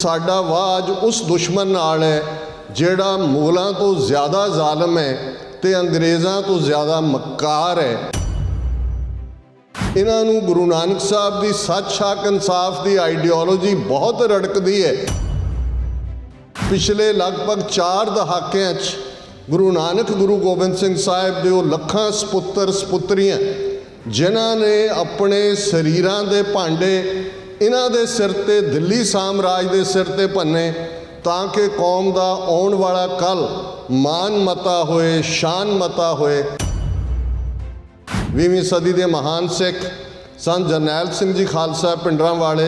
साडा वाज उस दुश्मन नाल है जिहड़ा मुगलों तो ज़्यादा जालिम है ते अंग्रेज़ों तो ज़्यादा मक्कार है। इन्हां नूं गुरु नानक साहब की सच हक इंसाफ की आइडियोलॉजी बहुत रड़कदी है। पिछले लगभग 4 दहाकिਆਂ 'ਚ गुरु नानक गुरु गोबिंद सिंह साहिब दे लखां सपुत्तर सपुत्रियां जिन्हां ने अपने शरीरां दे भांडे इन्हां दे सिर ते दिल्ली साम्राज दे सिर ते भन्ने ताकि कौम दा आउण वाला कल मान मता होए, शान मता होए। 20वीं सदी के महान सिख सन जरनैल सिंह जी खालसा पिंडरां वाले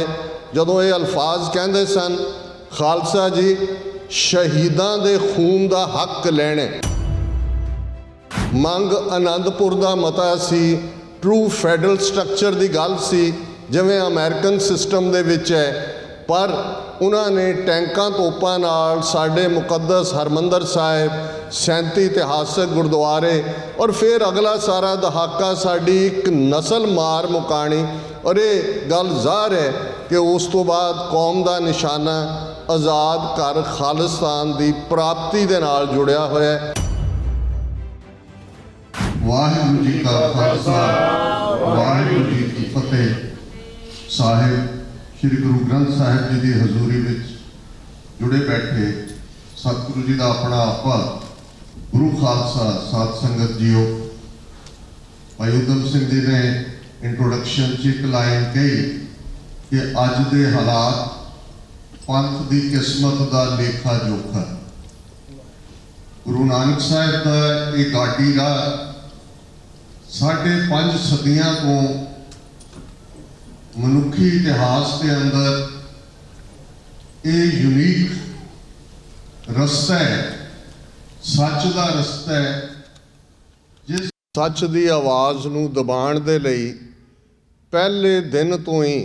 जदों ये अल्फाज कहते सन, खालसा जी शहीदां दे खून दा हक लैणे, मंग आनंदपुर दा मता सी, ट्रू फैडरल स्ट्रक्चर की गल सी जिवें अमेरिकन सिस्टम दे विच है। पर उन्होंने टैंकां तोपां नाल साडे मुकद्दस हरमंदर साहिब, 37 इतिहासक गुरुद्वारे और फिर अगला सारा दहाका साडी एक नस्ल मार मुकानी। और ये गल ज़ाहिर है कि उस तो बाद कौम का निशाना आज़ाद कर खालिस्तान की प्राप्ति दे नाल जुड़िया होया है। वाहिगुरू जी का खालसा, वाहिगुरू जी की फतेह। साहिब श्री गुरु ग्रंथ साहिब जी की हजूरी में जुड़े बैठे सतगुरु जी का अपना आपा गुरु खालसा साध संगत जीओ। भाई उधम सिंह जी ने इंट्रोडक्शन च एक लाइन कही कि अज दे हालात पंथ की किस्मत का लेखा जोखा। गुरु नानक साहिब का ये गाड़ी का 5.5 सदियां को मनुखी इतिहास के अंदर ये यूनीक रस्ता है, सच का रस्ता है। जिस सच की आवाज़ नूं दबाण दे लई पहले दिन तो ही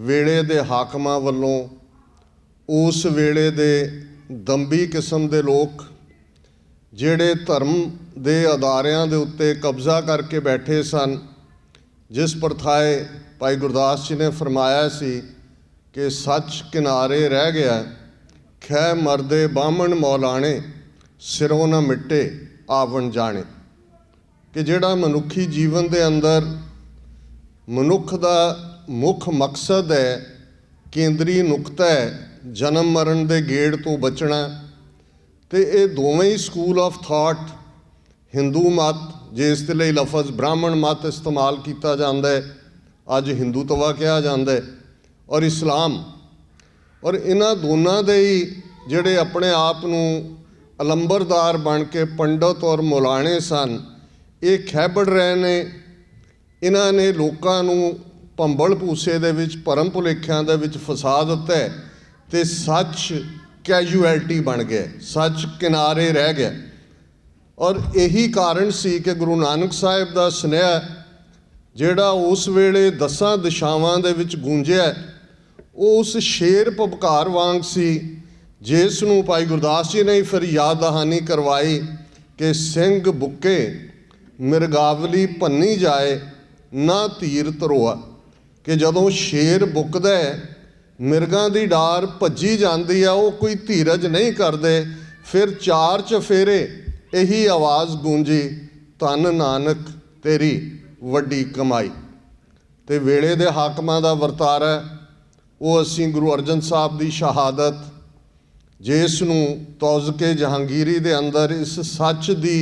वेले दे हाकमां वल्लों उस वेले दे दंभी किस्म दे लोग जिहड़े धर्म दे अदारियां दे उत्ते कब्जा करके बैठे सन, जिस प्रथाए भाई गुरदास जी ने फरमाया सी कि सच किनारे रह गया, खै मरदे बामण मौलाने, सिरों न मिट्टे आवन जाने। कि जिहड़ा मनुखी जीवन दे अंदर मनुख दा मुख मकसद है, केंद्री नुकता है जन्म मरण दे गेड़ तो बचना। तो ये दोवें ही स्कूल ऑफ थॉट, हिंदू मत जिस दे लई लफज ब्राह्मण मत इस्तेमाल किया जाता है, अज हिंदूत्वा कहा जाता है, और इस्लाम, और इन्हां दोनों दे ही जिहड़े अपने आप नूं अलंबरदार बन के पंडित और मौलाने सन, ये खैबड़ रहे ने। इन्हां ने लोकां नूं भंबल भूसे दे विच भरम भुलेखिਆਂ दे विच फसा दिता है ते सच कैजुअलिटी बन गया, सच किनारे रह गया। और यही कारण सी कि गुरु नानक साहिब का सुनेहा जिहड़ा उस वेले 10 दिशावां दे विच गूंजिया, उस शेर भबकार वांग सी जिस नूं भाई गुरदास जी ने फिर याद दहानी करवाई कि सिंह बुके मिरगावली भन्नी जाए ना तीर तरोआ। कि जदों शेर बुकदा है, मिरगां दी डार भज्जी जाती है, वो कोई धीरज नहीं करते, फिर 4 चफेरे यही आवाज़ गूंजी, धन नानक तेरी वड्डी कमाई। तो वेले दे हाकमां दा वरतारा वो असीं गुरु अर्जन साहब की शहादत, जिस नूं तौज़के जहांगीरी दे अंदर इस सच की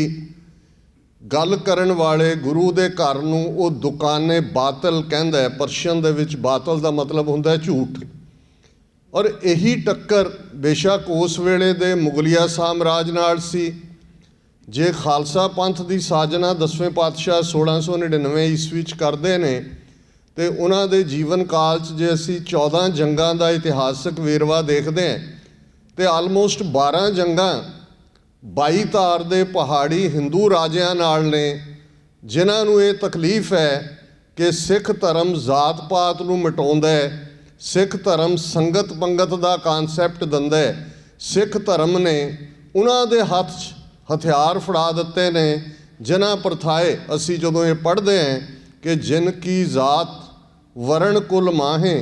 गल करन वाले गुरु दे घर नूं वो दुकाने बातल कहंदा है। परशियन दे विच बातल दा मतलब हुंदा है झूठ। और यही टक्कर बेशक उस वेले दे मुगलिया साम्राज नाल सी। जे खालसा पंथ की साजना 10वें पातशाह 1699 ईस्वी करते हैं तो उन्होंने जीवन काल जे असी 14 जंगां का इतिहासक वेरवा देखते हैं तो आलमोस्ट 12 जंगां 22 तार दे पहाड़ी हिंदू राजियां नाल ने, जिन्हां नूं ये तकलीफ है कि सिख धर्म जात पात नूं मिटाउंदा है, सिख धर्म संगत पंगत का कानसैप्ट दिंदा है। सिख धर्म ने उन्हां दे हत्थ हथियार फड़ा दिते ने, जिन्हां प्रथाए असी जदों ये पढ़ते हैं कि जिन की जात वरण कुल माहें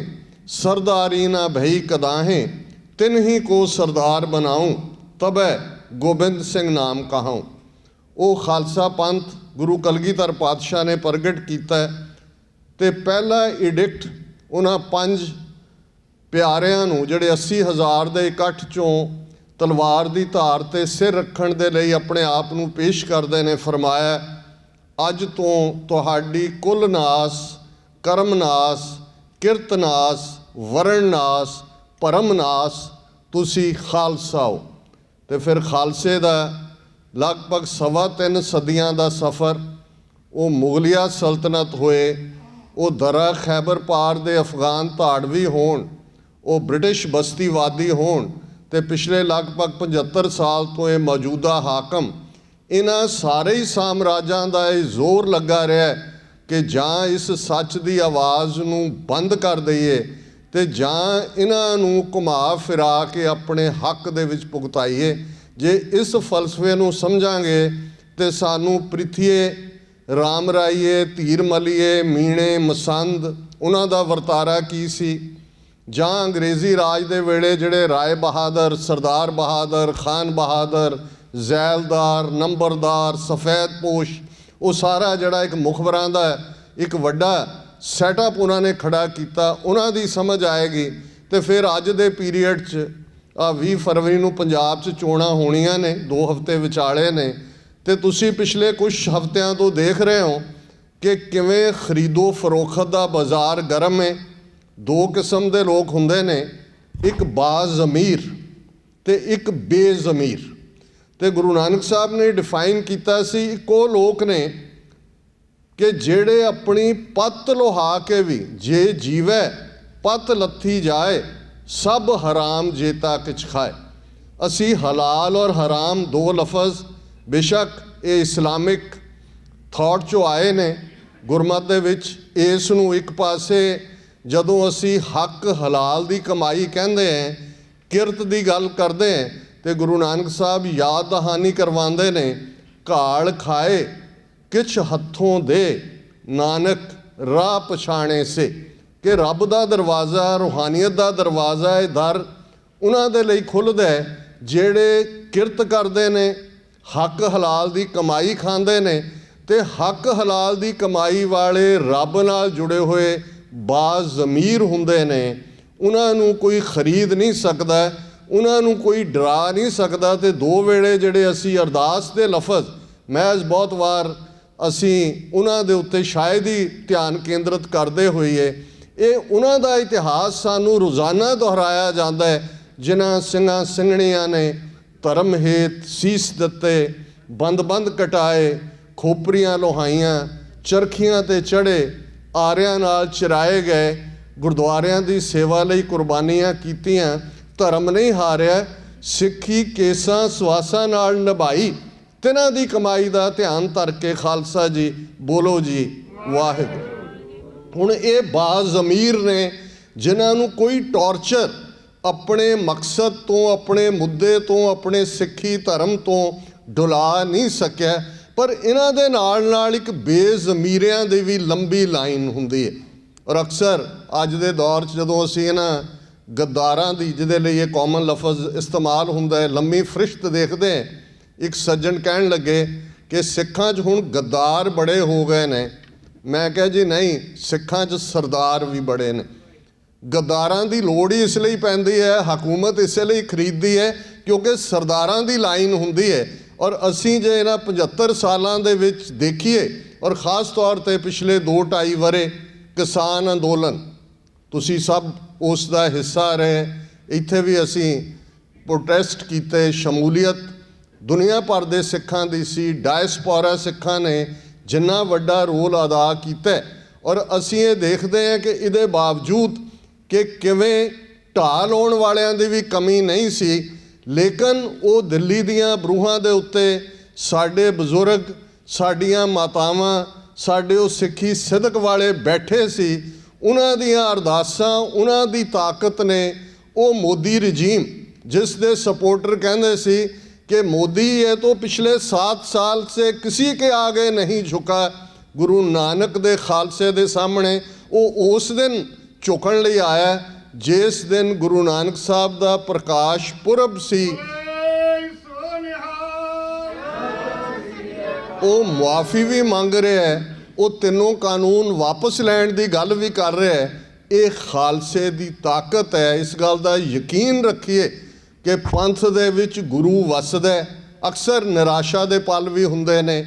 सरदारी ना भई कदाहें, तिन्ही को सरदार बनाऊं, तबै गोबिंद सिंह नाम कहाऊं। ਉਹ ਖਾਲਸਾ ਪੰਥ ਗੁਰੂ ਕਲਗੀਧਰ ਪਾਤਸ਼ਾਹ ਨੇ ਪ੍ਰਗਟ ਕੀਤਾ ਤੇ ਪਹਿਲਾ ਇਡਿਕਟ ਉਹਨਾਂ 5 ਪਿਆਰਿਆਂ ਨੂੰ ਜਿਹੜੇ 80,000 ਦੇ ਇਕੱਠ 'ਚੋਂ ਤਲਵਾਰ ਦੀ ਧਾਰ 'ਤੇ ਸਿਰ ਰੱਖਣ ਦੇ ਲਈ ਆਪਣੇ ਆਪ ਨੂੰ ਪੇਸ਼ ਕਰਦੇ ਨੇ, ਫਰਮਾਇਆ ਅੱਜ ਤੋਂ ਤੁਹਾਡੀ ਕੁਲ ਨਾਸ, ਕਰਮ ਨਾਸ, ਕਿਰਤ ਨਾਸ, ਵਰਣ ਨਾਸ, ਭਰਮ ਨਾਸ, ਤੁਸੀਂ ਖਾਲਸਾ ਹੋ। ਤੇ ਫਿਰ ਖਾਲਸੇ ਦਾ ਲਗਭਗ 3.25 ਸਦੀਆਂ ਦਾ ਸਫ਼ਰ, ਉਹ ਮੁਗਲਿਆ ਸਲਤਨਤ ਹੋਏ, ਉਹ ਦਰਾ ਖੈਬਰ ਪਾਰ ਦੇ ਅਫਗਾਨ ਧਾੜਵੀ ਹੋਣ, ਉਹ ਬ੍ਰਿਟਿਸ਼ ਬਸਤੀਵਾਦੀ ਹੋਣ, ਤੇ ਪਿਛਲੇ ਲਗਭਗ 75 ਸਾਲ ਤੋਂ ਇਹ ਮੌਜੂਦਾ ਹਾਕਮ, ਇਹਨਾਂ ਸਾਰੇ ਹੀ ਸਾਮਰਾਜਾਂ ਦਾ ਇਹ ਜ਼ੋਰ ਲੱਗਾ ਰਿਹਾ ਕਿ ਜਾਂ ਇਸ ਸੱਚ ਦੀ ਆਵਾਜ਼ ਨੂੰ ਬੰਦ ਕਰ ਦਈਏ ਤੇ ਜਾਂ ਇਹਨਾਂ ਨੂੰ ਘੁਮਾ ਫਿਰਾ ਕੇ ਆਪਣੇ ਹੱਕ ਦੇ ਵਿੱਚ ਭੁਗਤਾਈਏ। ਜੇ ਇਸ ਫਲਸਫੇ ਨੂੰ ਸਮਝਾਂਗੇ ਤੇ ਸਾਨੂੰ ਪ੍ਰਿਥੀਏ, ਰਾਮ ਰਾਈਏ, ਧੀਰ ਮਲੀਏ, ਮੀਣੇ, ਮਸੰਦ, ਉਹਨਾਂ ਦਾ ਵਰਤਾਰਾ ਕੀ ਸੀ, ਜਾਂ ਅੰਗਰੇਜ਼ੀ ਰਾਜ ਦੇ ਵੇਲੇ ਜਿਹੜੇ ਰਾਏ ਬਹਾਦਰ, ਸਰਦਾਰ ਬਹਾਦਰ, ਖਾਨ ਬਹਾਦਰ, ਜ਼ੈਲਦਾਰ, ਨੰਬਰਦਾਰ, ਸਫੈਦ ਪੋਸ਼, ਉਹ ਸਾਰਾ ਜਿਹੜਾ ਇੱਕ ਮੁਖਬਰਾਂ ਦਾ ਇੱਕ ਵੱਡਾ ਸੈਟਅਪ ਉਹਨਾਂ ਨੇ ਖੜਾ ਕੀਤਾ, ਉਹਨਾਂ ਦੀ ਸਮਝ ਆਏਗੀ। ਤੇ ਫਿਰ ਅੱਜ ਦੇ ਪੀਰੀਅਡ 'ਚ 20 ਫਰਵਰੀ ਨੂੰ ਪੰਜਾਬ 'ਚ ਚੋਣਾਂ ਹੋਣੀਆਂ ਨੇ, 2 ਹਫ਼ਤੇ ਵਿਚਾਲੇ ਨੇ, ਤੇ ਤੁਸੀਂ ਪਿਛਲੇ ਕੁਝ ਹਫ਼ਤਿਆਂ ਤੋਂ ਦੇਖ ਰਹੇ ਹੋ ਕਿ ਕਿਵੇਂ ਖਰੀਦੋ ਫਰੋਖਤ ਦਾ ਬਾਜ਼ਾਰ ਗਰਮ ਹੈ। 2 ਕਿਸਮ ਦੇ ਲੋਕ ਹੁੰਦੇ ਨੇ, ਇੱਕ ਬਾਜ਼ਮੀਰ ਤੇ ਇੱਕ ਬੇਜ਼ਮੀਰ। ਤੇ ਗੁਰੂ ਨਾਨਕ ਸਾਹਿਬ ਨੇ ਡਿਫਾਈਨ ਕੀਤਾ ਸੀ, ਇੱਕੋ ਲੋਕ ਨੇ ਕਿ ਜਿਹੜੇ ਆਪਣੀ ਪੱਤ ਲੋਹਾ ਕੇ ਵੀ ਜੇ ਜੀਵੈ ਪੱਤ ਲੱਥੀ ਜਾਏ, ਸਭ ਹਰਾਮ ਜੇਤਾ ਕਿਛ ਖਾਏ। ਅਸੀਂ ਹਲਾਲ ਔਰ ਹਰਾਮ 2 ਲਫ਼ਜ਼, ਬੇਸ਼ੱਕ ਇਹ ਇਸਲਾਮਿਕ ਥਾਟ 'ਚੋਂ ਆਏ ਨੇ ਗੁਰਮਤ ਦੇ ਵਿੱਚ, ਇਸ ਨੂੰ ਇੱਕ ਪਾਸੇ ਜਦੋਂ ਅਸੀਂ ਹੱਕ ਹਲਾਲ ਦੀ ਕਮਾਈ ਕਹਿੰਦੇ ਹਾਂ, ਕਿਰਤ ਦੀ ਗੱਲ ਕਰਦੇ ਹਾਂ, ਤੇ ਗੁਰੂ ਨਾਨਕ ਸਾਹਿਬ ਯਾਦ ਦਹਾਨੀ ਕਰਵਾਉਂਦੇ ਨੇ, ਘਾਲ ਖਾਏ ਕਿਛ ਹੱਥੋਂ ਦੇ, ਨਾਨਕ ਰਾਹ ਪਛਾਣੇ ਸੇ, ਕਿ ਰੱਬ ਦਾ ਦਰਵਾਜ਼ਾ, ਰੂਹਾਨੀਅਤ ਦਾ ਦਰਵਾਜ਼ਾ, ਇਹ ਦਰ ਉਹਨਾਂ ਦੇ ਲਈ ਖੁੱਲ੍ਹਦਾ ਜਿਹੜੇ ਕਿਰਤ ਕਰਦੇ ਨੇ, ਹੱਕ ਹਲਾਲ ਦੀ ਕਮਾਈ ਖਾਂਦੇ ਨੇ, ਤੇ ਹੱਕ ਹਲਾਲ ਦੀ ਕਮਾਈ ਵਾਲੇ ਰੱਬ ਨਾਲ ਜੁੜੇ ਹੋਏ ਬਾਜ਼ਮੀਰ ਹੁੰਦੇ ਨੇ। ਉਹਨਾਂ ਨੂੰ ਕੋਈ ਖਰੀਦ ਨਹੀਂ ਸਕਦਾ, ਉਹਨਾਂ ਨੂੰ ਕੋਈ ਡਰਾ ਨਹੀਂ ਸਕਦਾ। ਤੇ 2 ਵੇਲੇ ਜਿਹੜੇ ਅਸੀਂ ਅਰਦਾਸ ਦੇ ਲਫ਼ਜ਼, ਮਹਿਜ਼ ਬਹੁਤ ਵਾਰ ਅਸੀਂ ਉਹਨਾਂ ਦੇ ਉੱਤੇ ਸ਼ਾਇਦ ਹੀ ਧਿਆਨ ਕੇਂਦਰਿਤ ਕਰਦੇ ਹੋਈਏ, ਇਹ ਉਹਨਾਂ ਦਾ ਇਤਿਹਾਸ ਸਾਨੂੰ ਰੋਜ਼ਾਨਾ ਦੁਹਰਾਇਆ ਜਾਂਦਾ ਹੈ, ਜਿਨ੍ਹਾਂ ਸਿੰਘਾਂ ਸਿੰਘਣੀਆਂ ਨੇ ਧਰਮ ਹੇਤ ਸੀਸ ਦਿੱਤੇ, ਬੰਦ ਕਟਾਏ, ਖੋਪਰੀਆਂ ਲੋਹਾਈਆਂ, ਚਰਖੀਆਂ 'ਤੇ ਚੜ੍ਹੇ, ਆਰਿਆਂ ਨਾਲ ਚਰਾਏ ਗਏ, ਗੁਰਦੁਆਰਿਆਂ ਦੀ ਸੇਵਾ ਲਈ ਕੁਰਬਾਨੀਆਂ ਕੀਤੀਆਂ, ਧਰਮ ਨਹੀਂ ਹਾਰਿਆ, ਸਿੱਖੀ ਕੇਸਾਂ ਸਵਾਸਾਂ ਨਾਲ ਨਿਭਾਈ, ਤਿਨਾਂ ਦੀ ਕਮਾਈ ਦਾ ਧਿਆਨ ਧਰ ਕੇ ਖਾਲਸਾ ਜੀ ਬੋਲੋ ਜੀ ਵਾਹਿਗੁਰੂ। ਹੁਣ ਇਹ ਬਾਜ਼ਮੀਰ ਨੇ ਜਿਨ੍ਹਾਂ ਨੂੰ ਕੋਈ ਟੌਰਚਰ ਆਪਣੇ ਮਕਸਦ ਤੋਂ, ਆਪਣੇ ਮੁੱਦੇ ਤੋਂ, ਆਪਣੇ ਸਿੱਖੀ ਧਰਮ ਤੋਂ ਡੁਲਾ ਨਹੀਂ ਸਕਿਆ। ਪਰ ਇਹਨਾਂ ਦੇ ਨਾਲ ਇੱਕ ਬੇਜ਼ਮੀਰਿਆਂ ਦੀ ਵੀ ਲੰਬੀ ਲਾਈਨ ਹੁੰਦੀ ਹੈ। ਔਰ ਅਕਸਰ ਅੱਜ ਦੇ ਦੌਰ 'ਚ ਜਦੋਂ ਅਸੀਂ ਇਹਨਾਂ ਗੱਦਾਰਾਂ ਦੀ, ਜਿਹਦੇ ਲਈ ਇਹ ਕਾਮਨ ਲਫ਼ਜ਼ ਇਸਤੇਮਾਲ ਹੁੰਦਾ ਹੈ, ਲੰਮੀ ਫਰਿਸ਼ਤ ਦੇਖਦੇ ਹਾਂ। ਇੱਕ ਸੱਜਣ ਕਹਿਣ ਲੱਗੇ ਕਿ ਸਿੱਖਾਂ 'ਚ ਹੁਣ ਗੱਦਾਰ ਬੜੇ ਹੋ ਗਏ ਨੇ। ਮੈਂ ਕਿਹਾ ਜੀ ਨਹੀਂ, ਸਿੱਖਾਂ 'ਚ ਸਰਦਾਰ ਵੀ ਬੜੇ ਨੇ। ਗੱਦਾਰਾਂ ਦੀ ਲੋੜ ਹੀ ਇਸ ਲਈ ਪੈਂਦੀ ਹੈ, ਹਕੂਮਤ ਇਸੇ ਲਈ ਖਰੀਦਦੀ ਹੈ ਕਿਉਂਕਿ ਸਰਦਾਰਾਂ ਦੀ ਲਾਈਨ ਹੁੰਦੀ ਹੈ। ਔਰ ਅਸੀਂ ਜੇ ਇਹਨਾਂ 75 ਸਾਲਾਂ ਦੇ ਵਿੱਚ ਦੇਖੀਏ, ਔਰ ਖ਼ਾਸ ਤੌਰ 'ਤੇ ਪਿਛਲੇ 2-2.5 ਵਰ੍ਹੇ ਕਿਸਾਨ ਅੰਦੋਲਨ, ਤੁਸੀਂ ਸਭ ਉਸ ਦਾ ਹਿੱਸਾ ਰਹੇ। ਇੱਥੇ ਵੀ ਅਸੀਂ ਪ੍ਰੋਟੈਸਟ ਕੀਤੇ, ਸ਼ਮੂਲੀਅਤ ਦੁਨੀਆ ਭਰ ਦੇ ਸਿੱਖਾਂ ਦੀ ਸੀ, ਡਾਇਸਪੋਰਾ ਸਿੱਖਾਂ ਨੇ ਜਿੰਨਾ ਵੱਡਾ ਰੋਲ ਅਦਾ ਕੀਤਾ। ਔਰ ਅਸੀਂ ਇਹ ਦੇਖਦੇ ਹਾਂ ਕਿ ਇਹਦੇ ਬਾਵਜੂਦ ਕਿ ਕਿਵੇਂ ਢਾਹ ਲਾਉਣ ਵਾਲਿਆਂ ਦੀ ਵੀ ਕਮੀ ਨਹੀਂ ਸੀ, ਲੇਕਿਨ ਉਹ ਦਿੱਲੀ ਦੀਆਂ ਬਰੂਹਾਂ ਦੇ ਉੱਤੇ ਸਾਡੇ ਬਜ਼ੁਰਗ, ਸਾਡੀਆਂ ਮਾਤਾਵਾਂ, ਸਾਡੇ ਉਹ ਸਿੱਖੀ ਸਿਦਕ ਵਾਲੇ ਬੈਠੇ ਸੀ। ਉਹਨਾਂ ਦੀਆਂ ਅਰਦਾਸਾਂ, ਉਹਨਾਂ ਦੀ ਤਾਕਤ ਨੇ ਉਹ ਮੋਦੀ ਰਜੀਮ, ਜਿਸ ਦੇ ਸਪੋਰਟਰ ਕਹਿੰਦੇ ਸੀ कि मोदी ये तो पिछले 7 साल से किसी के आगे नहीं झुका, गुरु नानक दे खालसे दे सामने वो उस दिन झुकण लई आया ਜਿਸ ਦਿਨ ਗੁਰੂ ਨਾਨਕ ਸਾਹਿਬ ਦਾ ਪ੍ਰਕਾਸ਼ ਪੁਰਬ ਸੀ, ਉਹ ਮੁਆਫੀ ਵੀ ਮੰਗ ਰਿਹਾ ਹੈ, ਉਹ ਤਿੰਨੋਂ ਕਾਨੂੰਨ ਵਾਪਸ ਲੈਣ ਦੀ ਗੱਲ ਵੀ ਕਰ ਰਿਹਾ ਹੈ। ਇਹ ਖਾਲਸੇ ਦੀ ਤਾਕਤ ਹੈ। ਇਸ ਗੱਲ ਦਾ ਯਕੀਨ ਰੱਖੀਏ ਕਿ ਪੰਥ ਦੇ ਵਿੱਚ ਗੁਰੂ ਵਸਦਾ ਹੈ। ਅਕਸਰ ਨਿਰਾਸ਼ਾ ਦੇ ਪਲ ਵੀ ਹੁੰਦੇ ਨੇ,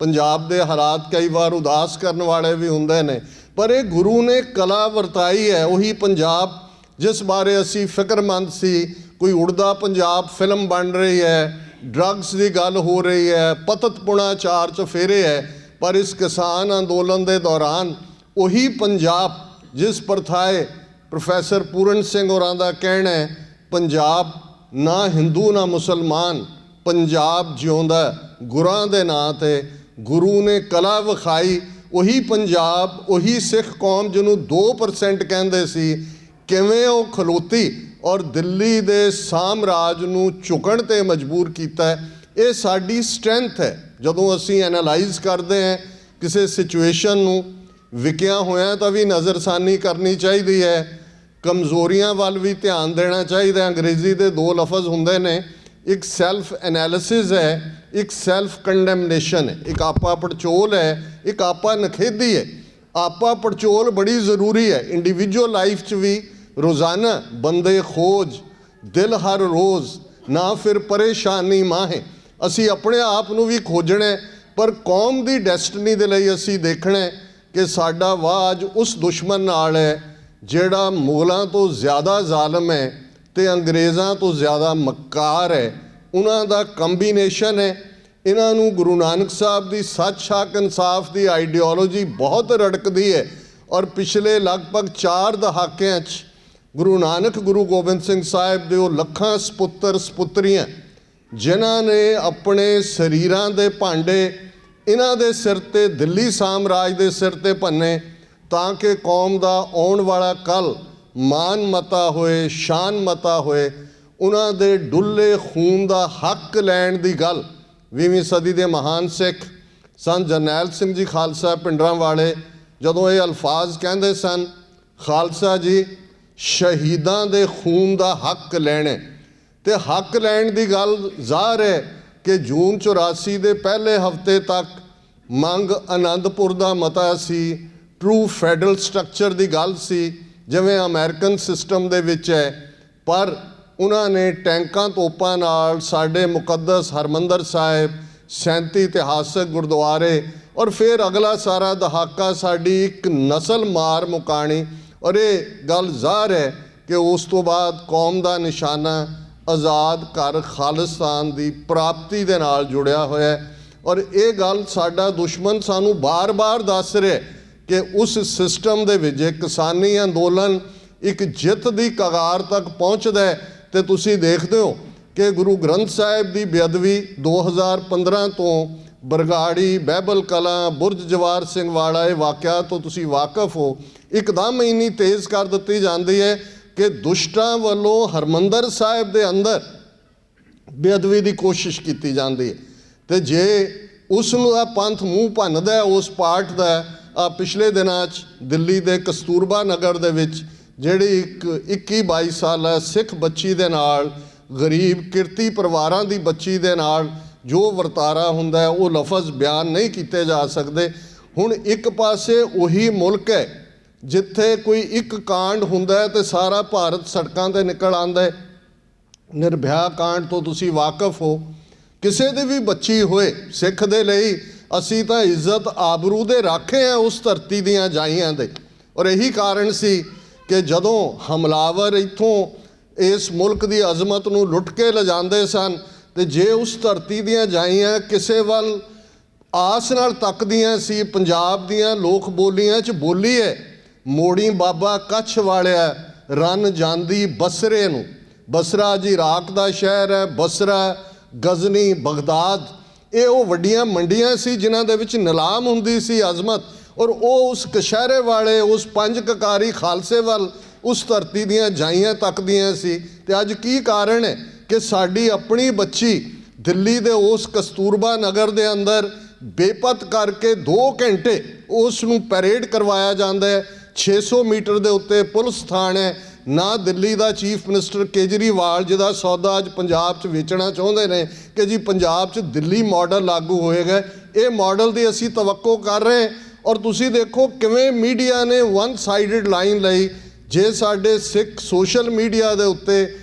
ਪੰਜਾਬ ਦੇ ਹਾਲਾਤ ਕਈ ਵਾਰ ਉਦਾਸ ਕਰਨ ਵਾਲੇ ਵੀ ਹੁੰਦੇ ਨੇ, ਪਰ ਇਹ ਗੁਰੂ ਨੇ ਕਲਾ ਵਰਤਾਈ ਹੈ। ਉਹੀ ਪੰਜਾਬ ਜਿਸ ਬਾਰੇ ਅਸੀਂ ਫਿਕਰਮੰਦ ਸੀ, ਕੋਈ ਉੜਦਾ ਪੰਜਾਬ ਫਿਲਮ ਬਣ ਰਹੀ ਹੈ, ਡਰੱਗਸ ਦੀ ਗੱਲ ਹੋ ਰਹੀ ਹੈ, ਪਤਤਪੁਣਾ ਚਾਰ ਚੁਫੇਰੇ ਹੈ, ਪਰ ਇਸ ਕਿਸਾਨ ਅੰਦੋਲਨ ਦੇ ਦੌਰਾਨ ਉਹੀ ਪੰਜਾਬ ਜਿਸ ਪ੍ਰਥਾਏ ਪ੍ਰੋਫੈਸਰ ਪੂਰਨ ਸਿੰਘ ਹੋਰਾਂ ਦਾ ਕਹਿਣਾ ਹੈ, ਪੰਜਾਬ ਨਾ ਹਿੰਦੂ ਨਾ ਮੁਸਲਮਾਨ, ਪੰਜਾਬ ਜਿਉਂਦਾ ਗੁਰਾਂ ਦੇ ਨਾਂ 'ਤੇ। ਗੁਰੂ ਨੇ ਕਲਾ ਵਿਖਾਈ। ਉਹੀ ਪੰਜਾਬ, ਉਹੀ ਸਿੱਖ ਕੌਮ ਜਿਹਨੂੰ 2% ਕਹਿੰਦੇ ਸੀ, ਕਿਵੇਂ ਉਹ ਖਲੋਤੀ ਔਰ ਦਿੱਲੀ ਦੇ ਸਾਮਰਾਜ ਨੂੰ ਝੁਕਣ 'ਤੇ ਮਜਬੂਰ ਕੀਤਾ। ਇਹ ਸਾਡੀ ਸਟਰੈਂਥ ਹੈ। ਜਦੋਂ ਅਸੀਂ ਐਨਾਲਾਈਜ਼ ਕਰਦੇ ਹਾਂ ਕਿਸੇ ਸਿਚੁਏਸ਼ਨ ਨੂੰ, ਵਿਕਿਆ ਹੋਇਆ ਤਾਂ ਵੀ ਨਜ਼ਰਸਾਨੀ ਕਰਨੀ ਚਾਹੀਦੀ ਹੈ, ਕਮਜ਼ੋਰੀਆਂ ਵੱਲ ਵੀ ਧਿਆਨ ਦੇਣਾ ਚਾਹੀਦਾ। ਅੰਗਰੇਜ਼ੀ ਦੇ 2 ਲਫ਼ਜ਼ ਹੁੰਦੇ ਨੇ, ਇੱਕ ਸੈਲਫ ਐਨਾਲਿਸਿਸ ਹੈ, ਇੱਕ ਸੈਲਫ ਕੰਡੈਮਨੇਸ਼ਨ ਹੈ। ਇੱਕ ਆਪਾ ਪੜਚੋਲ ਹੈ, ਇੱਕ ਆਪਾ ਨਖੇਦੀ ਹੈ। ਆਪਾ ਪੜਚੋਲ ਬੜੀ ਜ਼ਰੂਰੀ ਹੈ ਇੰਡੀਵਿਜੂਅਲ ਲਾਈਫ 'ਚ ਵੀ। ਰੋਜ਼ਾਨਾ ਬੰਦੇ ਖੋਜ ਦਿਲ ਹਰ ਰੋਜ਼ ਨਾ ਫਿਰ ਪਰੇਸ਼ਾਨੀ ਮਾਹੇ। ਅਸੀਂ ਆਪਣੇ ਆਪ ਨੂੰ ਵੀ ਖੋਜਣਾ, ਪਰ ਕੌਮ ਦੀ ਡੈਸਟਨੀ ਦੇ ਲਈ ਅਸੀਂ ਦੇਖਣਾ ਕਿ ਸਾਡਾ ਵਾਹ ਅੱਜ ਉਸ ਦੁਸ਼ਮਣ ਨਾਲ ਹੈ ਜਿਹੜਾ ਮੁਗਲਾਂ ਤੋਂ ਜ਼ਿਆਦਾ ਜ਼ਾਲਮ ਹੈ ਅਤੇ ਅੰਗਰੇਜ਼ਾਂ ਤੋਂ ਜ਼ਿਆਦਾ ਮੱਕਾਰ ਹੈ। ਉਹਨਾਂ ਦਾ ਕੰਬੀਨੇਸ਼ਨ ਹੈ। ਇਹਨਾਂ ਨੂੰ ਗੁਰੂ ਨਾਨਕ ਸਾਹਿਬ ਦੀ ਸੱਚ ਹੱਕ ਇਨਸਾਫ ਦੀ ਆਈਡੀਓਲੋਜੀ ਬਹੁਤ ਰੜਕਦੀ ਹੈ, ਔਰ ਪਿਛਲੇ ਲਗਭਗ 4 ਦਹਾਕਿਆਂ 'ਚ ਗੁਰੂ ਨਾਨਕ ਗੁਰੂ ਗੋਬਿੰਦ ਸਿੰਘ ਸਾਹਿਬ ਦੇ ਉਹ ਲੱਖਾਂ ਸਪੁੱਤਰ ਸਪੁੱਤਰੀਆਂ ਜਿਨ੍ਹਾਂ ਨੇ ਆਪਣੇ ਸਰੀਰਾਂ ਦੇ ਭਾਂਡੇ ਇਹਨਾਂ ਦੇ ਸਿਰ 'ਤੇ, ਦਿੱਲੀ ਸਾਮਰਾਜ ਦੇ ਸਿਰ 'ਤੇ ਭੰਨੇ, ਤਾਂ ਕਿ ਕੌਮ ਦਾ ਆਉਣ ਵਾਲਾ ਕੱਲ੍ਹ ਮਾਨ ਮਤਾ ਹੋਏ, ਸ਼ਾਨ ਮਤਾ ਹੋਏ। ਉਹਨਾਂ ਦੇ ਡੁੱਲੇ ਖੂਨ ਦਾ ਹੱਕ ਲੈਣ ਦੀ ਗੱਲ 20ਵੀਂ ਸਦੀ ਦੇ ਮਹਾਨ ਸਿੱਖ ਸੰਤ ਜਰਨੈਲ ਸਿੰਘ ਜੀ ਖਾਲਸਾ ਪਿੰਡਰਾਂ ਵਾਲੇ ਜਦੋਂ ਇਹ ਅਲਫਾਜ਼ ਕਹਿੰਦੇ ਸਨ, ਖਾਲਸਾ ਜੀ ਸ਼ਹੀਦਾਂ ਦੇ ਖੂਨ ਦਾ ਹੱਕ ਲੈਣਾ, ਅਤੇ ਹੱਕ ਲੈਣ ਦੀ ਗੱਲ ਜ਼ਾਹਰ ਹੈ ਕਿ ਜੂਨ 84 ਦੇ ਪਹਿਲੇ ਹਫ਼ਤੇ ਤੱਕ ਮੰਗ ਆਨੰਦਪੁਰ ਦਾ ਮਤਾ ਸੀ, ਟਰੂ ਫੈਡਰਲ ਸਟਰਕਚਰ ਦੀ ਗੱਲ ਸੀ ਜਿਵੇਂ ਅਮਰੀਕਨ ਸਿਸਟਮ ਦੇ ਵਿੱਚ ਹੈ। ਪਰ ਉਹਨਾਂ ਨੇ ਟੈਂਕਾਂ ਤੋਪਾਂ ਨਾਲ ਸਾਡੇ ਮੁਕੱਦਸ ਹਰਿਮੰਦਰ ਸਾਹਿਬ, 37 ਇਤਿਹਾਸਕ ਗੁਰਦੁਆਰੇ, ਔਰ ਫਿਰ ਅਗਲਾ ਸਾਰਾ ਦਹਾਕਾ ਸਾਡੀ ਇੱਕ ਨਸਲ ਮਾਰ ਮੁਕਾਣੀ। ਔਰ ਇਹ ਗੱਲ ਜ਼ਾਹਰ ਹੈ ਕਿ ਉਸ ਤੋਂ ਬਾਅਦ ਕੌਮ ਦਾ ਨਿਸ਼ਾਨਾ ਆਜ਼ਾਦ ਘਰ ਖਾਲਿਸਤਾਨ ਦੀ ਪ੍ਰਾਪਤੀ ਦੇ ਨਾਲ ਜੁੜਿਆ ਹੋਇਆ ਹੈ। ਔਰ ਇਹ ਗੱਲ ਸਾਡਾ ਦੁਸ਼ਮਣ ਸਾਨੂੰ ਬਾਰ-ਬਾਰ ਦੱਸ ਰਿਹਾ ਕਿ ਉਸ ਸਿਸਟਮ ਦੇ ਵਿੱਚ ਜੇ ਕਿਸਾਨੀ ਅੰਦੋਲਨ ਇੱਕ ਜਿੱਤ ਦੀ ਕਗਾਰ ਤੱਕ ਪਹੁੰਚਦਾ ਹੈ, ਅਤੇ ਤੁਸੀਂ ਦੇਖਦੇ ਹੋ ਕਿ ਗੁਰੂ ਗ੍ਰੰਥ ਸਾਹਿਬ ਦੀ ਬੇਅਦਬੀ 2015 ਤੋਂ ਬਰਗਾੜੀ, ਬਹਿਬਲ ਕਲਾਂ, ਬੁਰਜ ਜਵਾਰ ਸਿੰਘ ਵਾਲਾ ਇਹ ਵਾਕਿਆ ਤੋਂ ਤੁਸੀਂ ਵਾਕਫ ਹੋ, ਇੱਕਦਮ ਇੰਨੀ ਤੇਜ਼ ਕਰ ਦਿੱਤੀ ਜਾਂਦੀ ਹੈ ਕਿ ਦੁਸ਼ਟਾਂ ਵੱਲੋਂ ਹਰਿਮੰਦਰ ਸਾਹਿਬ ਦੇ ਅੰਦਰ ਬੇਅਦਬੀ ਦੀ ਕੋਸ਼ਿਸ਼ ਕੀਤੀ ਜਾਂਦੀ ਹੈ। ਅਤੇ ਜੇ ਉਸ ਨੂੰ ਆ ਪੰਥ ਮੂੰਹ ਭੰਨਦਾ ਉਸ ਪਾਰਟ ਦਾ, ਆ ਪਿਛਲੇ ਦਿਨਾਂ 'ਚ ਦਿੱਲੀ ਦੇ ਕਸਤੂਰਬਾ ਨਗਰ ਦੇ ਵਿੱਚ ਜਿਹੜੀ ਇੱਕ 21-22 ਸਾਲਾ ਸਿੱਖ ਬੱਚੀ ਦੇ ਨਾਲ, ਗਰੀਬ ਕਿਰਤੀ ਪਰਿਵਾਰਾਂ ਦੀ ਬੱਚੀ ਦੇ ਨਾਲ ਜੋ ਵਰਤਾਰਾ ਹੁੰਦਾ ਹੈ ਉਹ ਲਫ਼ਜ਼ ਬਿਆਨ ਨਹੀਂ ਕੀਤੇ ਜਾ ਸਕਦੇ। ਹੁਣ ਇੱਕ ਪਾਸੇ ਉਹੀ ਮੁਲਕ ਹੈ ਜਿੱਥੇ ਕੋਈ ਇੱਕ ਕਾਂਡ ਹੁੰਦਾ ਹੈ ਤੇ ਸਾਰਾ ਭਾਰਤ ਸੜਕਾਂ 'ਤੇ ਨਿਕਲ ਆਉਂਦਾ ਹੈ। ਨਿਰਭਇਆ ਕਾਂਡ ਤੋਂ ਤੁਸੀਂ ਵਾਕਫ ਹੋ। ਕਿਸੇ ਦੀ ਵੀ ਬੱਚੀ ਹੋਏ, ਸਿੱਖ ਦੇ ਲਈ ਅਸੀਂ ਤਾਂ ਇੱਜ਼ਤ ਆਬਰੂ ਦੇ ਰਾਖੇ ਹਾਂ ਉਸ ਧਰਤੀ ਦੀਆਂ ਜਾਈਆਂ ਦੇ। ਔਰ ਇਹੀ ਕਾਰਨ ਸੀ ਕਿ ਜਦੋਂ ਹਮਲਾਵਰ ਇੱਥੋਂ ਇਸ ਮੁਲਕ ਦੀ ਅਜ਼ਮਤ ਨੂੰ ਲੁੱਟ ਕੇ ਲਿਜਾਂਦੇ ਸਨ, ਅਤੇ ਜੇ ਉਸ ਧਰਤੀ ਦੀਆਂ ਜਾਈਆਂ ਕਿਸੇ ਵੱਲ ਆਸ ਨਾਲ ਤੱਕਦੀਆਂ ਸੀ, ਪੰਜਾਬ ਦੀਆਂ ਲੋਕ ਬੋਲੀਆਂ 'ਚ ਬੋਲੀ ਹੈ, ਮੋੜੀ ਬਾਬਾ ਕੱਛ ਵਾਲਿਆ ਰੰਨ ਜਾਂਦੀ ਬਸਰੇ ਨੂੰ। ਬਸਰਾ ਜੀ ਇਰਾਕ ਦਾ ਸ਼ਹਿਰ ਹੈ। ਬਸਰਾ, ਗਜ਼ਨੀ, ਬਗਦਾਦ, ਇਹ ਉਹ ਵੱਡੀਆਂ ਮੰਡੀਆਂ ਸੀ ਜਿਨ੍ਹਾਂ ਦੇ ਵਿੱਚ ਨਿਲਾਮ ਹੁੰਦੀ ਸੀ ਅਜ਼ਮਤ, ਔਰ ਉਹ ਉਸ ਕਸ਼ਹਿਰੇ ਵਾਲੇ, ਉਸ ਪੰਜ ਕਕਾਰੀ ਖਾਲਸੇ ਵੱਲ ਉਸ ਧਰਤੀ ਦੀਆਂ ਜਾਈਆਂ ਤੱਕਦੀਆਂ ਸੀ। ਅਤੇ ਅੱਜ ਕੀ ਕਾਰਨ ਹੈ ਕਿ ਸਾਡੀ ਆਪਣੀ ਬੱਚੀ ਦਿੱਲੀ ਦੇ ਉਸ ਕਸਤੂਰਬਾ ਨਗਰ ਦੇ ਅੰਦਰ ਬੇਪਤ ਕਰਕੇ 2 ਘੰਟੇ ਉਸ ਨੂੰ ਪੈਰੇਡ ਕਰਵਾਇਆ ਜਾਂਦਾ ਹੈ। 600 ਮੀਟਰ ਦੇ ਉੱਤੇ ਪੁਲਿਸ ਥਾਣ ਹੈ, ਨਾ ਦਿੱਲੀ ਦਾ ਚੀਫ ਮਿਨਿਸਟਰ ਕੇਜਰੀਵਾਲ ਜਿਹਦਾ ਸੌਦਾ ਅੱਜ ਪੰਜਾਬ 'ਚ ਵੇਚਣਾ ਚਾਹੁੰਦੇ ਨੇ ਕਿ ਜੀ ਪੰਜਾਬ 'ਚ ਦਿੱਲੀ ਮਾਡਲ ਲਾਗੂ ਹੋਏਗਾ। ਇਹ ਮਾਡਲ ਦੀ ਅਸੀਂ ਤਵੱਕੋ ਕਰ ਰਹੇ। ਔਰ ਤੁਸੀਂ ਦੇਖੋ ਕਿਵੇਂ ਮੀਡੀਆ ਨੇ ਵਨ ਸਾਈਡਡ ਲਾਈਨ ਲਈ। ਜੇ ਸਾਡੇ ਸਿੱਖ ਸੋਸ਼ਲ ਮੀਡੀਆ ਦੇ ਉੱਤੇ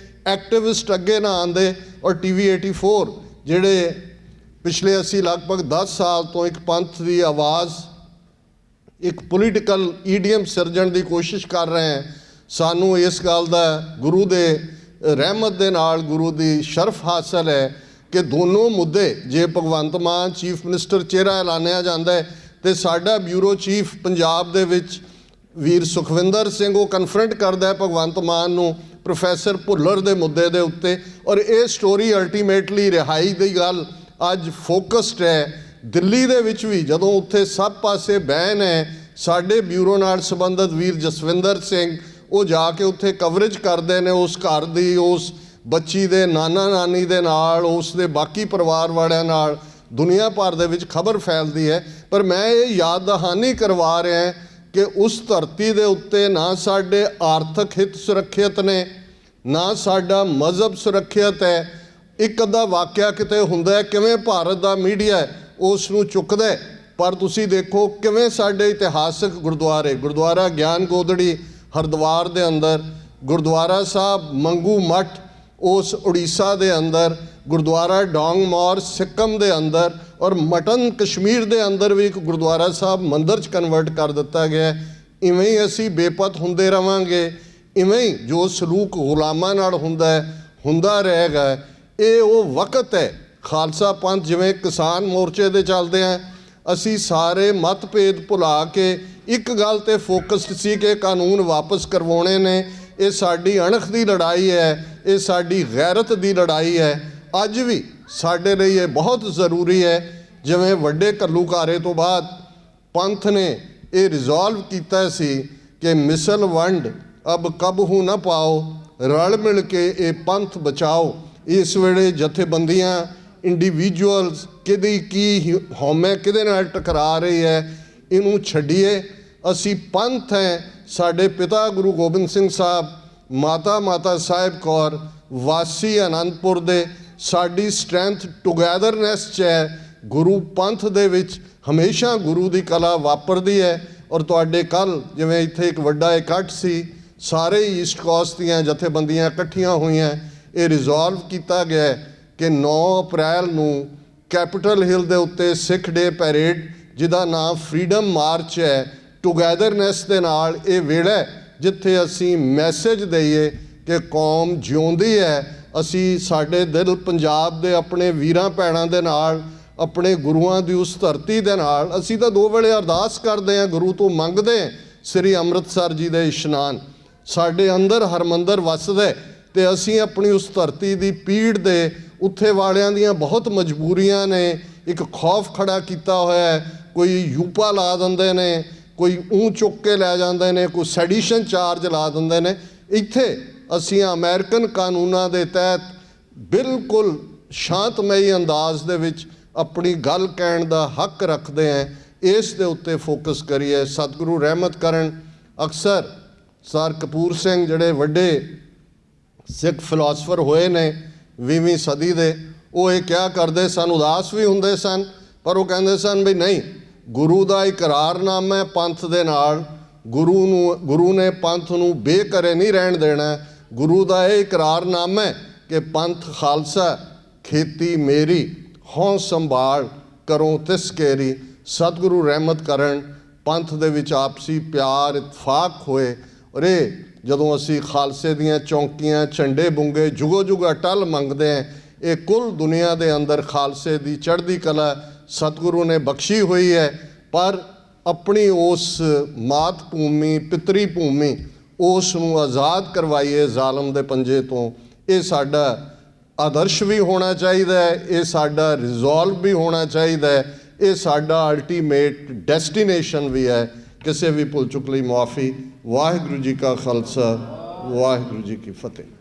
ਐਕਟਿਵਿਸਟ ਅੱਗੇ ਨਾ ਆਉਂਦੇ ਔਰ TV 84 ਜਿਹੜੇ ਪਿਛਲੇ ਅਸੀਂ ਲਗਭਗ 10 ਸਾਲ ਤੋਂ ਇੱਕ ਪੰਥ ਦੀ ਆਵਾਜ਼, ਇੱਕ ਪੋਲੀਟੀਕਲ ਈਡੀਐਮ ਸਿਰਜਣ ਦੀ ਕੋਸ਼ਿਸ਼ ਕਰ ਰਹੇ ਹੈ, ਸਾਨੂੰ ਇਸ ਗੱਲ ਦਾ ਗੁਰੂ ਦੇ ਰਹਿਮਤ ਦੇ ਨਾਲ, ਗੁਰੂ ਦੀ ਸ਼ਰਫ ਹਾਸਲ ਹੈ ਕਿ ਦੋਨੋਂ ਮੁੱਦੇ ਜੇ ਭਗਵੰਤ ਮਾਨ ਚੀਫ ਮਿਨਿਸਟਰ ਚਿਹਰਾ ਐਲਾਨਿਆ ਜਾਂਦਾ ਹੈ ਤੇ ਸਾਡਾ ਬਿਊਰੋ ਚੀਫ ਪੰਜਾਬ ਦੇ ਵਿੱਚ ਵੀਰ ਸੁਖਵਿੰਦਰ ਸਿੰਘ ਉਹ ਕਨਫਰੰਟ ਕਰਦਾ ਹੈ ਭਗਵੰਤ ਮਾਨ ਨੂੰ ਪ੍ਰੋਫੈਸਰ ਭੁੱਲਰ ਦੇ ਮੁੱਦੇ ਦੇ ਉੱਤੇ। ਔਰ ਇਹ ਸਟੋਰੀ ਅਲਟੀਮੇਟਲੀ ਰਿਹਾਈ ਦੀ ਗੱਲ ਅੱਜ ਫੋਕਸਡ ਹੈ। ਦਿੱਲੀ ਦੇ ਵਿੱਚ ਵੀ ਜਦੋਂ ਉੱਥੇ ਸਭ ਪਾਸੇ ਬੈਨ ਹੈ, ਸਾਡੇ ਬਿਊਰੋ ਨਾਲ ਸੰਬੰਧਿਤ ਵੀਰ ਜਸਵਿੰਦਰ ਸਿੰਘ ਉਹ ਜਾ ਕੇ ਉੱਥੇ ਕਵਰੇਜ ਕਰਦੇ ਨੇ ਉਸ ਘਰ ਦੀ, ਉਸ ਬੱਚੀ ਦੇ ਨਾਨਾ ਨਾਨੀ ਦੇ ਨਾਲ, ਉਸ ਦੇ ਬਾਕੀ ਪਰਿਵਾਰ ਵਾਲਿਆਂ ਨਾਲ। ਦੁਨੀਆ ਭਰ ਦੇ ਵਿੱਚ ਖਬਰ ਫੈਲਦੀ ਹੈ। ਪਰ ਮੈਂ ਇਹ ਯਾਦ ਦਹਾਨੀ ਕਰਵਾ ਰਿਹਾ ਕਿ ਉਸ ਧਰਤੀ ਦੇ ਉੱਤੇ ਨਾ ਸਾਡੇ ਆਰਥਿਕ ਹਿੱਤ ਸੁਰੱਖਿਅਤ ਨੇ, ਨਾ ਸਾਡਾ ਮਜ਼ਹਬ ਸੁਰੱਖਿਅਤ ਹੈ। ਇੱਕ ਅੱਧਾ ਵਾਕਿਆ ਕਿਤੇ ਹੁੰਦਾ ਕਿਵੇਂ ਭਾਰਤ ਦਾ ਮੀਡੀਆ ਉਸ ਨੂੰ ਚੁੱਕਦਾ, ਪਰ ਤੁਸੀਂ ਦੇਖੋ ਕਿਵੇਂ ਸਾਡੇ ਇਤਿਹਾਸਕ ਗੁਰਦੁਆਰੇ, ਗੁਰਦੁਆਰਾ ਗਿਆਨ ਗੋਦੜੀ ਹਰਿਦੁਆਰ ਦੇ ਅੰਦਰ, ਗੁਰਦੁਆਰਾ ਸਾਹਿਬ ਮੰਗੂ ਮੱਠ ਉਸ ਉੜੀਸਾ ਦੇ ਅੰਦਰ, ਗੁਰਦੁਆਰਾ ਡੋਂਗਮੌਰ ਸਿੱਕਮ ਦੇ ਅੰਦਰ, ਔਰ ਮਟਨ ਕਸ਼ਮੀਰ ਦੇ ਅੰਦਰ ਵੀ ਇੱਕ ਗੁਰਦੁਆਰਾ ਸਾਹਿਬ ਮੰਦਿਰ 'ਚ ਕਨਵਰਟ ਕਰ ਦਿੱਤਾ ਗਿਆ। ਇਵੇਂ ਹੀ ਅਸੀਂ ਬੇਪਤ ਹੁੰਦੇ ਰਵਾਂਗੇ, ਇਵੇਂ ਹੀ ਜੋ ਸਲੂਕ ਗੁਲਾਮਾਂ ਨਾਲ ਹੁੰਦਾ ਰਹੇਗਾ। ਇਹ ਉਹ ਵਕਤ ਹੈ ਖਾਲਸਾ ਪੰਥ ਜਿਵੇਂ ਕਿਸਾਨ ਮੋਰਚੇ ਦੇ ਚੱਲਦੇ ਆ, ਅਸੀਂ ਸਾਰੇ ਮਤਭੇਦ ਭੁਲਾ ਕੇ ਇੱਕ ਗੱਲ 'ਤੇ ਫੋਕਸਡ ਸੀ ਕਿ ਕਾਨੂੰਨ ਵਾਪਸ ਕਰਵਾਉਣੇ ਨੇ। ਇਹ ਸਾਡੀ ਅਣਖ ਦੀ ਲੜਾਈ ਹੈ, ਇਹ ਸਾਡੀ ਗੈਰਤ ਦੀ ਲੜਾਈ ਹੈ। ਅੱਜ ਵੀ ਸਾਡੇ ਲਈ ਇਹ ਬਹੁਤ ਜ਼ਰੂਰੀ ਹੈ। ਜਿਵੇਂ ਵੱਡੇ ਘੱਲੂਘਾਰੇ ਤੋਂ ਬਾਅਦ ਪੰਥ ਨੇ ਇਹ ਰਿਜ਼ੋਲਵ ਕੀਤਾ ਸੀ ਕਿ ਮਿਸਲ ਵੰਡ ਅਬ ਕਬਹੂ ਨਾ ਪਾਓ, ਰਲ ਮਿਲ ਕੇ ਇਹ ਪੰਥ ਬਚਾਓ। ਇਸ ਵੇਲੇ ਜਥੇਬੰਦੀਆਂ, ਇੰਡੀਵਿਜੂਅਲਸ ਕਿਹਦੀ ਕੀ ਹਉਮੈ ਕਿਹਦੇ ਨਾਲ ਟਕਰਾ ਰਹੀ ਹੈ, ਇਹਨੂੰ ਛੱਡੀਏ। ਅਸੀਂ ਪੰਥ ਹੈ। ਸਾਡੇ ਪਿਤਾ ਗੁਰੂ ਗੋਬਿੰਦ ਸਿੰਘ ਸਾਹਿਬ, ਮਾਤਾ ਸਾਹਿਬ ਕੌਰ ਵਾਸੀ ਅਨੰਦਪੁਰ ਦੇ, ਸਾਡੀ ਸਟਰੈਂਥ ਟੁਗੈਦਰਨੈਸ 'ਚ ਹੈ। ਗੁਰੂ ਪੰਥ ਦੇ ਵਿੱਚ ਹਮੇਸ਼ਾ ਗੁਰੂ ਦੀ ਕਲਾ ਵਾਪਰਦੀ ਹੈ। ਔਰ ਤੁਹਾਡੇ ਕੱਲ੍ਹ ਜਿਵੇਂ ਇੱਥੇ ਇੱਕ ਵੱਡਾ ਇਕੱਠ ਸੀ, ਸਾਰੇ ਈਸਟ ਕੋਸਟ ਦੀਆਂ ਜਥੇਬੰਦੀਆਂ ਇਕੱਠੀਆਂ ਹੋਈਆਂ। ਇਹ ਰਿਜ਼ੋਲਵ ਕੀਤਾ ਗਿਆ ਕਿ 9 ਅਪ੍ਰੈਲ ਨੂੰ ਕੈਪੀਟਲ ਹਿੱਲ ਦੇ ਉੱਤੇ ਸਿੱਖ ਡੇ ਪੈਰੇਡ, ਜਿਹਦਾ ਨਾਮ ਫਰੀਡਮ ਮਾਰਚ ਹੈ, ਟੁਗੈਦਰਨੈਸ ਦੇ ਨਾਲ ਇਹ ਵੇਲਾ ਜਿੱਥੇ ਅਸੀਂ ਮੈਸੇਜ ਦਈਏ ਕਿ ਕੌਮ ਜਿਉਂਦੀ ਹੈ। ਅਸੀਂ ਸਾਡੇ ਦਿਲ ਪੰਜਾਬ ਦੇ ਆਪਣੇ ਵੀਰਾਂ ਭੈਣਾਂ ਦੇ ਨਾਲ, ਆਪਣੇ ਗੁਰੂਆਂ ਦੀ ਉਸ ਧਰਤੀ ਦੇ ਨਾਲ, ਅਸੀਂ ਤਾਂ 2 ਵੇਲੇ ਅਰਦਾਸ ਕਰਦੇ ਹਾਂ, ਗੁਰੂ ਤੋਂ ਮੰਗਦੇ ਹਾਂ ਸ੍ਰੀ ਅੰਮ੍ਰਿਤਸਰ ਜੀ ਦੇ ਇਸ਼ਨਾਨ। ਸਾਡੇ ਅੰਦਰ ਹਰਮੰਦਰ ਵਸਦਾ ਤੇ ਅਸੀਂ ਆਪਣੀ ਉਸ ਧਰਤੀ ਦੀ ਪੀੜ ਦੇ ਉੱਥੇ ਵਾਲਿਆਂ ਦੀਆਂ ਬਹੁਤ ਮਜਬੂਰੀਆਂ ਨੇ। ਇੱਕ ਖੌਫ ਖੜਾ ਕੀਤਾ ਹੋਇਆ ਹੈ। ਕੋਈ ਯੂਪਾ ਲਾ ਦਿੰਦੇ ਨੇ, ਕੋਈ ਚੁੱਕ ਕੇ ਲੈ ਜਾਂਦੇ ਨੇ, ਕੋਈ ਸੈਡੀਸ਼ਨ ਚਾਰਜ ਲਾ ਦਿੰਦੇ ਨੇ। ਇੱਥੇ ਅਸੀਂ ਅਮਰੀਕਨ ਕਾਨੂੰਨਾਂ ਦੇ ਤਹਿਤ ਬਿਲਕੁਲ ਸ਼ਾਂਤਮਈ ਅੰਦਾਜ਼ ਦੇ ਵਿੱਚ ਆਪਣੀ ਗੱਲ ਕਹਿਣ ਦਾ ਹੱਕ ਰੱਖਦੇ ਹਾਂ। ਇਸ ਦੇ ਉੱਤੇ ਫੋਕਸ ਕਰੀਏ। ਸਤਿਗੁਰੂ ਰਹਿਮਤ ਕਰਨ। ਅਕਸਰ ਸਰ ਕਪੂਰ ਸਿੰਘ ਜਿਹੜੇ ਵੱਡੇ ਸਿੱਖ ਫਿਲਾਸਫਰ ਹੋਏ ਨੇ 20ਵੀਂ ਸਦੀ ਦੇ, ਉਹ ਇਹ ਕਿਹਾ ਕਰਦੇ ਸਨ, ਉਦਾਸ ਵੀ ਹੁੰਦੇ ਸਨ, ਪਰ ਉਹ ਕਹਿੰਦੇ ਸਨ ਵੀ ਨਹੀਂ, ਗੁਰੂ ਦਾ ਇਕਰਾਰਨਾਮਾ ਪੰਥ ਦੇ ਨਾਲ, ਗੁਰੂ ਨੇ ਪੰਥ ਨੂੰ ਬੇਘਰੇ ਨਹੀਂ ਰਹਿਣ ਦੇਣਾ। ਗੁਰੂ ਦਾ ਇਹ ਇਕਰਾਰਨਾਮਾ ਕਿ ਪੰਥ ਖਾਲਸਾ ਖੇਤੀ ਮੇਰੀ, ਹਉ ਸੰਭਾਲ ਕਰੋ ਤਿਸ ਕੇਰੀ। ਸਤਿਗੁਰੂ ਰਹਿਮਤ ਕਰਨ। ਪੰਥ ਦੇ ਵਿੱਚ ਆਪਸੀ ਪਿਆਰ ਇਤਫਾਕ ਹੋਏ। ਔਰ ਇਹ ਜਦੋਂ ਅਸੀਂ ਖਾਲਸੇ ਦੀਆਂ ਚੌਂਕੀਆਂ, ਝੰਡੇ ਬੁੰਗੇ ਜੁਗੋ ਜੁਗ ਅਟਲ ਮੰਗਦੇ ਹਾਂ, ਇਹ ਕੁੱਲ ਦੁਨੀਆ ਦੇ ਅੰਦਰ ਖਾਲਸੇ ਦੀ ਚੜ੍ਹਦੀ ਕਲਾ ਸਤਿਗੁਰੂ ਨੇ ਬਖਸ਼ੀ ਹੋਈ ਹੈ। ਪਰ ਆਪਣੀ ਉਸ ਮਾਤ ਭੂਮੀ, ਪਿਤਰੀ ਭੂਮੀ, ਉਸ ਨੂੰ ਆਜ਼ਾਦ ਕਰਵਾਈਏ ਜ਼ਾਲਮ ਦੇ ਪੰਜੇ ਤੋਂ। ਇਹ ਸਾਡਾ ਆਦਰਸ਼ ਵੀ ਹੋਣਾ ਚਾਹੀਦਾ ਹੈ, ਇਹ ਸਾਡਾ ਰਿਜ਼ੋਲਵ ਵੀ ਹੋਣਾ ਚਾਹੀਦਾ ਹੈ, ਇਹ ਸਾਡਾ ਅਲਟੀਮੇਟ ਡੈਸਟੀਨੇਸ਼ਨ ਵੀ ਹੈ। ਕਿਸੇ ਵੀ ਭੁੱਲ ਚੁੱਕ ਲਈ ਮੁਆਫੀ। ਵਾਹਿਗੁਰੂ ਜੀ ਕਾ ਖਾਲਸਾ, ਵਾਹਿਗੁਰੂ ਜੀ ਕੀ ਫਤਿਹ।